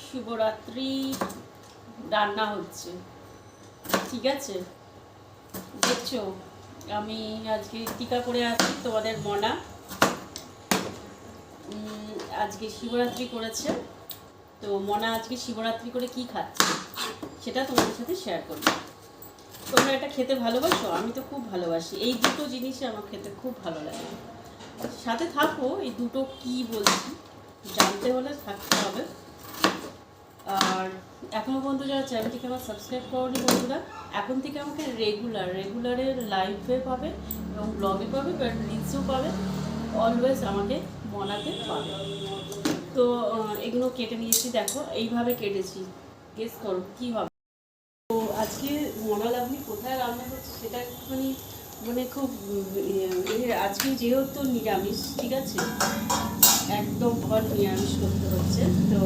শিবরাত্রি রান্না হচ্ছে, ঠিক আছে? দেখছো আমি আজকে টিকা করে আছি, তোমাদের মনা আজকে শিবরাত্রি করেছে। তো মনা আজকে শিবরাত্রি করে কি খাচ্ছে সেটা তোমাদের সাথে শেয়ার করবো। তোমরা এটা খেতে ভালোবাসো? আমি তো খুব ভালোবাসি, এই দুটো জিনিসই আমার খেতে খুব ভালো লাগে। সাথে থাকো, এই দুটো কি বলছি জানতে হলে থাকতে হবে। আর এখনও পর্যন্ত যারা চ্যানেলটিকে আমার সাবস্ক্রাইব করোনি বন্ধুরা, এখন থেকে আমাকে রেগুলারের লাইভে পাবে এবং ব্লগে পাবে, বাট রিলসও পাবে, অলওয়েজ আমাকে মনাতে পাবে। তো এগুলো কেটে নিয়েছি, দেখো এইভাবে কেটেছি, গেস করো কী হবে। তো আজকে মনা লাভলি কোথায় রান্না করছে সেটা একটুখানি মানে খুব আজকে যেহেতু নিরামিষ, ঠিক আছে, একদম ঘর নিরামিষ করতে হচ্ছে। তো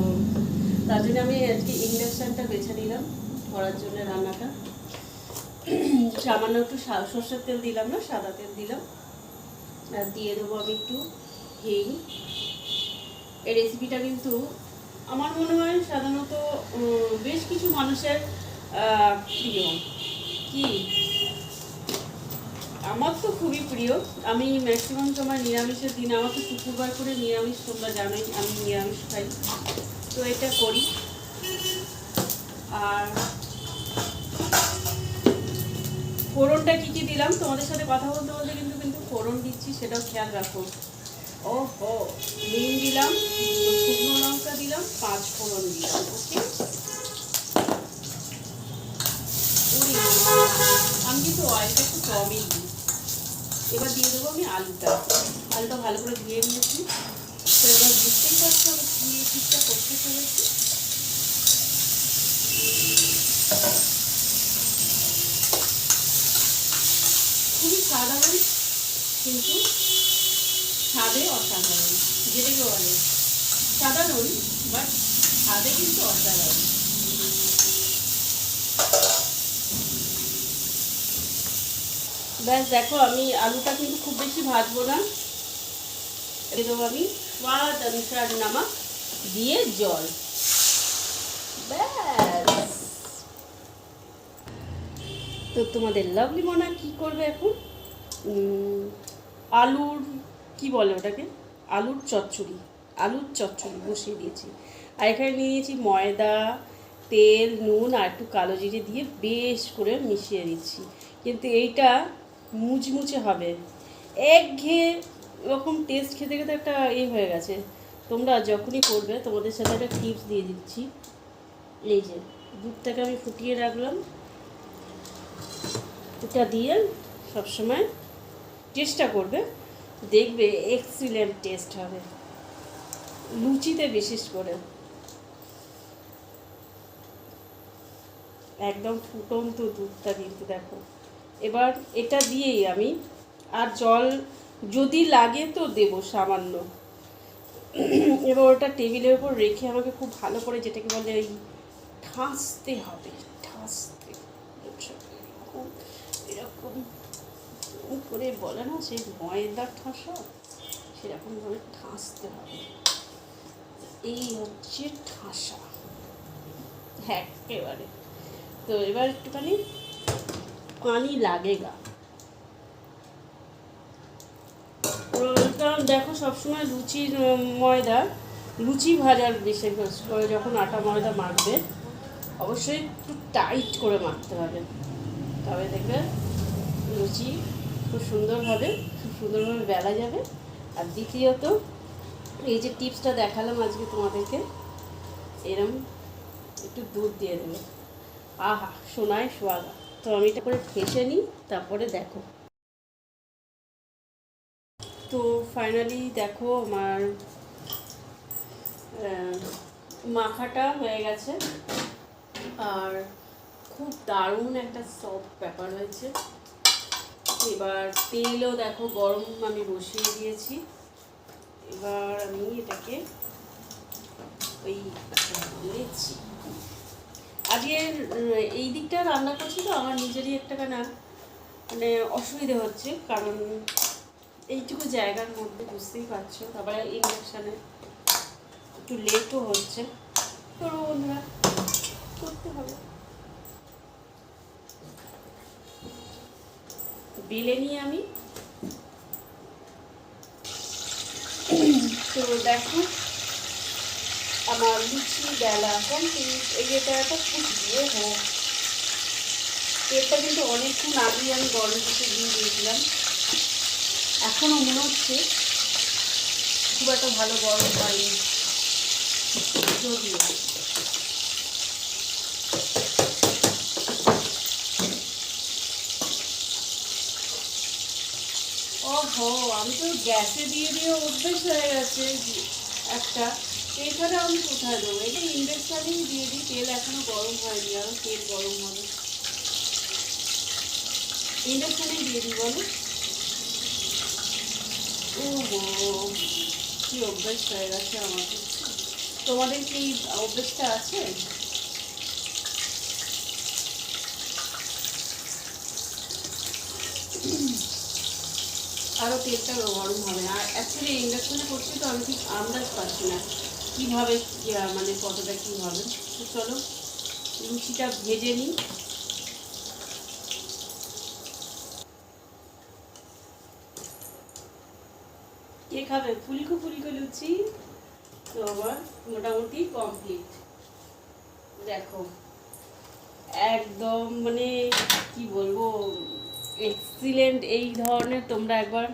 তার জন্য আমি আজকে ইন্ডাকশানটা বেছে নিলাম করার জন্য রান্নাটা। সামান্য একটু সর্ষের তেল দিলাম, না সাদা তেল দিলাম, আর দিয়ে দেবো আমি একটু হিং। এই রেসিপিটা কিন্তু আমার মনে হয় সাধারণত বেশ কিছু মানুষের প্রিয়। কি, আমার তো খুবই প্রিয়। আমি ম্যাক্সিমাম সময় নিরামিষের দিন, আমার তো শুক্রবার করে নিরামিষ, তোমরা জানোই আমি নিরামিষ খাই, তো এটা করি। আর ফোড়নটা কী কী দিলাম তোমাদের সাথে কথা বলতে বলতে কিন্তু কিন্তু ফোড়ন দিচ্ছি, সেটাও খেয়াল রাখো। ও হো, হিং দিলাম, শুকনো লঙ্কা দিলাম, 5 ফোড়ন দিলাম। ওকে, আমি কিন্তু অয়েলটা একটু কমই দিই। এবার দিয়ে দেবো আমি আলুটা ভালো করে ধুয়ে নিয়েছি। তো এবার বুঝতেই পারছো আমি কী ঠিকটা করতে চলেছি। খুবই সাধারণ, কিন্তু স্বাদে অসাধারণ, যেটাকে বলে সাধারণ বাট স্বাদে কিন্তু অসাধারণ। ব্যাস দেখো, আমি আলুটা কিন্তু খুব বেশি ভাজবো না, দিয়ে দেবো আমি স্বাদ অনুসার নমক, দিয়ে জল, ব্যাস। তো তোমাদের লাভলি মনা কি করবে এখন? আলুর কি বলে ওটাকে, আলুর চচ্চড়ি বসিয়ে দিয়েছি। আর এখানে নিয়েছি ময়দা, তেল, নুন আর একটু কালো জিরে দিয়ে বেশ করে মিশিয়ে দিচ্ছি। কিন্তু এইটা মুচমুচে হবে, একঘেয়ে এরকম টেস্ট খেতে খেতে একটা হয়ে গেছে। তোমরা যখনই করবে তোমাদের সাথে একটা টিপস দিয়ে দিচ্ছি। এই যে দুধটাকে আমি ফুটিয়ে রাখলাম, এটা দিয়ে সবসময় চেষ্টা করবে, দেখবে এক্সিলেন্ট টেস্ট হবে, লুচিতে বিশেষ করে একদম ফুটন্ত দুধটা কিন্তু দেখো। এবার এটা দিয়েই আমি আর জল যদি লাগে তো দেবো সামান্য। এবার ওটা টেবিলের উপর রেখে আমাকে খুব ভালো করে, যেটাকে বলে এই ঠাসতে হবে, ঠাসতে, এরকম করে বলে না সেই ময়দা ঠাসা, সেরকমভাবে ঠাসতে হবে। এই হচ্ছে ঠাসা, হ্যাঁ একেবারে। তো এবার একটুখানি পানি লাগেগা, কারণ দেখো সবসময় লুচি ভাজার বিশেষ করে যখন আটা ময়দা মাখবে অবশ্যই একটু টাইট করে মাখতে হবে, তবে দেখবে লুচি খুব সুন্দরভাবে বেলা যাবে। আর দ্বিতীয়ত এই যে টিপসটা দেখালাম আজকে তোমাদেরকে, এরম একটু দুধ দিয়ে দেবে, আহা সোনায় সোয়াগা। তো আমি এটা করে ঠেসে নিই, তারপরে দেখো। তো ফাইনালি দেখো আমার মাখাটা হয়ে গেছে, আর খুব দারুণ একটা সফট ব্যাপার হয়েছে। এবার তেলও দেখো গরম আমি বসিয়ে দিয়েছি। এবার আমি এটাকে ওই নিচ্ছি। আজকে এই দিকটা রান্না করছি তো আমার নিজেরই একটা মানে অসুবিধে হচ্ছে, কারণ এইটুকু জায়গার মধ্যে বুঝতেই পারছো, তারপরে ইন্ডাকশানে একটু লেটও হচ্ছে। তো করবো বন্ধুরা, করতে হবে। বেলে নিয়ে আমি তো দেখো আমার লুচি বেলা কমপ্লিট। এই যেটা একটা ফুটিয়ে হোক, তেলটা কিন্তু অনেকক্ষণ আগেই আমি গরম করতে দিয়ে দিয়েছিলাম। এখনও মনে হচ্ছে খুব একটা ভালো গরম হয়নি, যদিও ওহো আমি তো গ্যাসে দিয়ে দিয়ে অভ্যেস হয়ে গেছে একটা। এখানে আমি কোথায় দেবো, এটা ইন্ডাকশানেই দিয়ে দিই। তেল এখনো গরম হয়নি, আরও তেল গরম হবে। ইন্ডাকশানেই দিয়ে দিই বলো। ওহো কি অভ্যেস হয়ে গেছে আমার। তোমাদের কি অভ্যেসটা আছে? আরও তেলটা গরম হবে। আর অ্যাকচুয়ালি ইন্ডাকশনে করছি তো আমি ঠিক আন্দাজ পাচ্ছি না কীভাবে মানে কতটা কী হবে। তো চলো লুচিটা ভেজে নিই। কে খাবে ফুলকো ফুলকো লুচি? তো আমার মোটামুটি কমপ্লিট। দেখো একদম মানে কি বলবো, এক্সিলেন্ট। এই ধরনের তোমরা একবার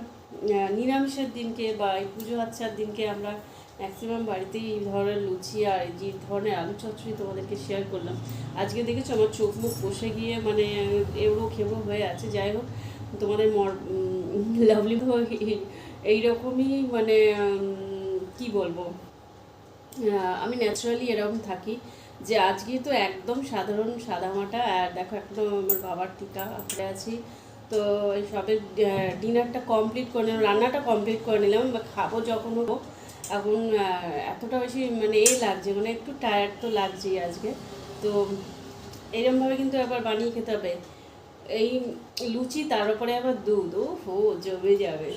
নিরামিষের দিনকে বা এই পুজো আচ্ছার দিনকে আমরা ম্যাক্সিমাম বাড়িতেই এই ধরনের লুচি আর যে ধরনের আলু চচ্চড়ি তোমাদেরকে শেয়ার করলাম। আজকে দেখেছো আমার চোখ মুখ বসে গিয়ে মানে এবড়ো খেবড়ো হয়ে আছে। যাই হোক তোমাদের লাভলি এইরকমই মানে কি বলবো, আমি ন্যাচারালি এরকম থাকি যে আজকে তো একদম সাধারণ সাদামাটা। আর দেখো একদম আমার বাবার টিকা আঁকড়ে আছি। তো সবে ডিনারটা কমপ্লিট করে নিলাম, রান্নাটা কমপ্লিট করে নিলাম। খাবো যখন হবো এখন এতটা বেশি মানে লাগছে, মানে একটু টায়ার্ড তো লাগছেই আজকে। তো এরকমভাবে কিন্তু একবার বানিয়ে খেতে হবে। এই লুচি তার উপরে আবার দুধ, ও হো জমে যাবে।